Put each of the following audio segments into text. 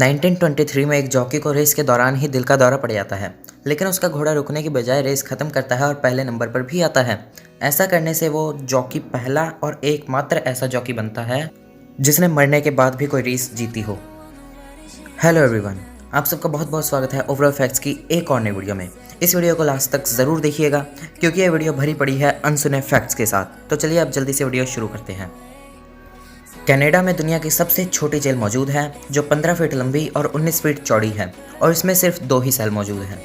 1923 में एक जॉकी को रेस के दौरान ही दिल का दौरा पड़ जाता है, लेकिन उसका घोड़ा रुकने की बजाय रेस खत्म करता है और पहले नंबर पर भी आता है। ऐसा करने से वो जॉकी पहला और एकमात्र ऐसा जॉकी बनता है जिसने मरने के बाद भी कोई रेस जीती हो। हेलो एवरीवन, आप सबका बहुत बहुत स्वागत है ओवरऑल फैक्ट्स की एक और नई वीडियो में। इस वीडियो को लास्ट तक ज़रूर देखिएगा क्योंकि ये वीडियो भरी पड़ी है अनसुने फैक्ट्स के साथ। तो चलिए अब जल्दी से वीडियो शुरू करते हैं। कनाडा में दुनिया की सबसे छोटी जेल मौजूद है जो 15 फीट लंबी और 19 फीट चौड़ी है और इसमें सिर्फ 2 ही सेल मौजूद हैं।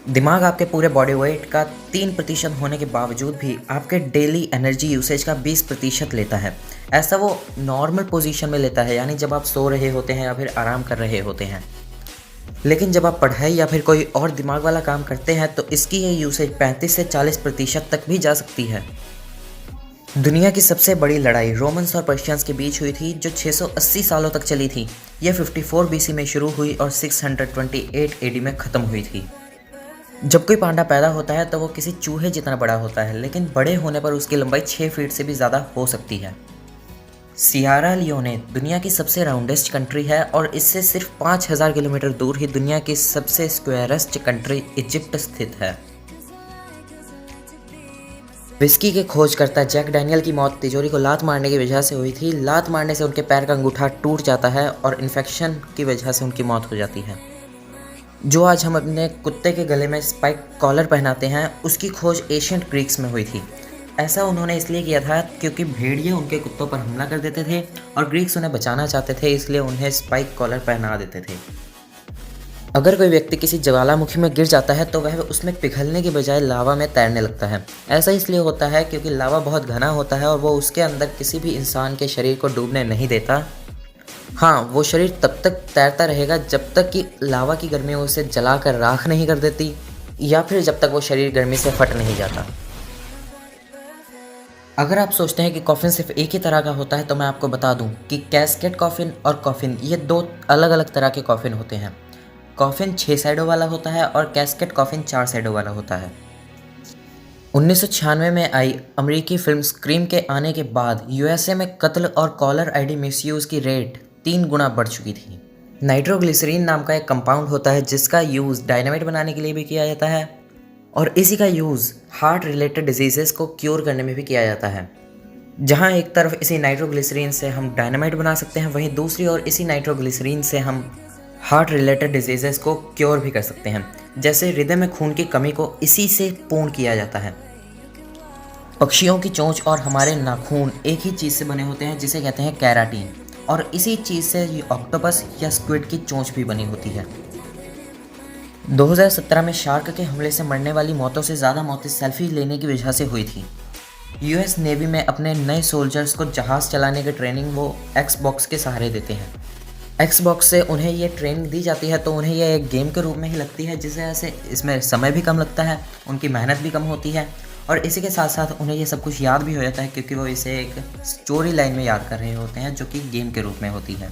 दिमाग आपके पूरे बॉडी वेट का 3% होने के बावजूद भी आपके डेली एनर्जी यूसेज का 20% लेता है। ऐसा वो नॉर्मल पोजीशन में लेता है, यानी जब आप सो रहे होते हैं या फिर आराम कर रहे होते हैं। लेकिन जब आप पढ़ाई या फिर कोई और दिमाग वाला काम करते हैं तो इसकी ये यूसेज 35 से 40% तक भी जा सकती है। दुनिया की सबसे बड़ी लड़ाई रोमन्स और पर्शियंस के बीच हुई थी जो 680 सालों तक चली थी। यह 54 BC में शुरू हुई और 628 AD में ख़त्म हुई थी। जब कोई पांडा पैदा होता है तो वो किसी चूहे जितना बड़ा होता है, लेकिन बड़े होने पर उसकी लंबाई 6 फीट से भी ज़्यादा हो सकती है। सियरा लियोने दुनिया की सबसे राउंडेस्ट कंट्री है और इससे सिर्फ 5000 किलोमीटर दूर ही दुनिया की सबसे स्क्वायरेस्ट कंट्री इजिप्ट स्थित है। विस्की के खोजकर्ता जैक डैनियल की मौत तिजोरी को लात मारने की वजह से हुई थी। लात मारने से उनके पैर का अंगूठा टूट जाता है और इन्फेक्शन की वजह से उनकी मौत हो जाती है। जो आज हम अपने कुत्ते के गले में स्पाइक कॉलर पहनाते हैं, उसकी खोज एशियंट ग्रीक्स में हुई थी। ऐसा उन्होंने इसलिए किया था क्योंकि भेड़िए उनके कुत्तों पर हमला कर देते थे और ग्रीक्स उन्हें बचाना चाहते थे, इसलिए उन्हें स्पाइक कॉलर पहना देते थे। अगर कोई व्यक्ति किसी ज्वालामुखी में गिर जाता है तो वह उसमें पिघलने की बजाय लावा में तैरने लगता है। ऐसा इसलिए होता है क्योंकि लावा बहुत घना होता है और वो उसके अंदर किसी भी इंसान के शरीर को डूबने नहीं देता। हाँ, वो शरीर तब तक तैरता रहेगा जब तक कि लावा की गर्मी उसे जलाकर राख नहीं कर देती या फिर जब तक वो शरीर गर्मी से फट नहीं जाता। अगर आप सोचते हैं कि कॉफ़िन सिर्फ एक ही तरह का होता है तो मैं आपको बता दूं कि कैस्केड कॉफ़िन और कॉफ़िन ये 2 अलग अलग तरह के कॉफ़िन होते हैं। कॉफ़िन 6 साइडों वाला होता है और कैस्केड कॉफ़िन 4 साइडों वाला होता है। 1996 में आई अमेरिकी फिल्म स्क्रीम के आने के बाद यूएसए में कत्ल और कॉलर आईडी मिसयूज़ की रेट 3 गुना बढ़ चुकी थी। नाइट्रोग्लिसरीन नाम का एक कंपाउंड होता है जिसका यूज़ डायनामाइट बनाने के लिए भी किया जाता है और इसी का यूज़ हार्ट रिलेटेड डिजीज़ेस को क्योर करने में भी किया जाता है। जहाँ एक तरफ इसी नाइट्रोग्लिसरीन से हम डायनामाइट बना सकते हैं, वहीं दूसरी ओर इसी नाइट्रोग्लिसरीन से हम हार्ट रिलेटेड डिजीज़ेस को क्योर भी कर सकते हैं। जैसे हृदय में खून की कमी को इसी से पूर्ण किया जाता है। पक्षियों की चोंच और हमारे नाखून एक ही चीज़ से बने होते हैं जिसे कहते हैं केराटिन, और इसी चीज़ से ये ऑक्टोपस या स्क्विड की चोंच भी बनी होती है। 2017 में शार्क के हमले से मरने वाली मौतों से ज़्यादा मौतें सेल्फी लेने की वजह से हुई थी। यूएस नेवी में अपने नए सोल्जर्स को जहाज़ चलाने की ट्रेनिंग वो एक्सबॉक्स के सहारे देते हैं। एक्सबॉक्स से उन्हें ये ट्रेनिंग दी जाती है तो उन्हें यह एक गेम के रूप में ही लगती है, जिससे ऐसे इसमें समय भी कम लगता है, उनकी मेहनत भी कम होती है और इसी के साथ साथ उन्हें ये सब कुछ याद भी हो जाता है क्योंकि वो इसे एक स्टोरी लाइन में याद कर रहे होते हैं जो कि गेम के रूप में होती है,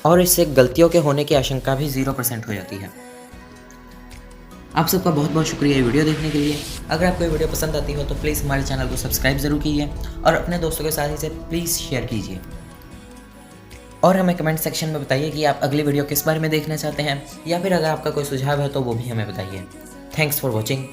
और इससे गलतियों के होने की आशंका भी 0% हो जाती है। आप सबका बहुत बहुत शुक्रिया ये वीडियो देखने के लिए। अगर आपको ये वीडियो पसंद आती हो तो प्लीज़ हमारे चैनल को सब्सक्राइब ज़रूर कीजिए और अपने दोस्तों के साथ इसे प्लीज़ शेयर कीजिए और हमें कमेंट सेक्शन में बताइए कि आप अगली वीडियो किस बारे में देखना चाहते हैं, या फिर अगर आपका कोई सुझाव है तो वो भी हमें बताइए। Thanks for watching.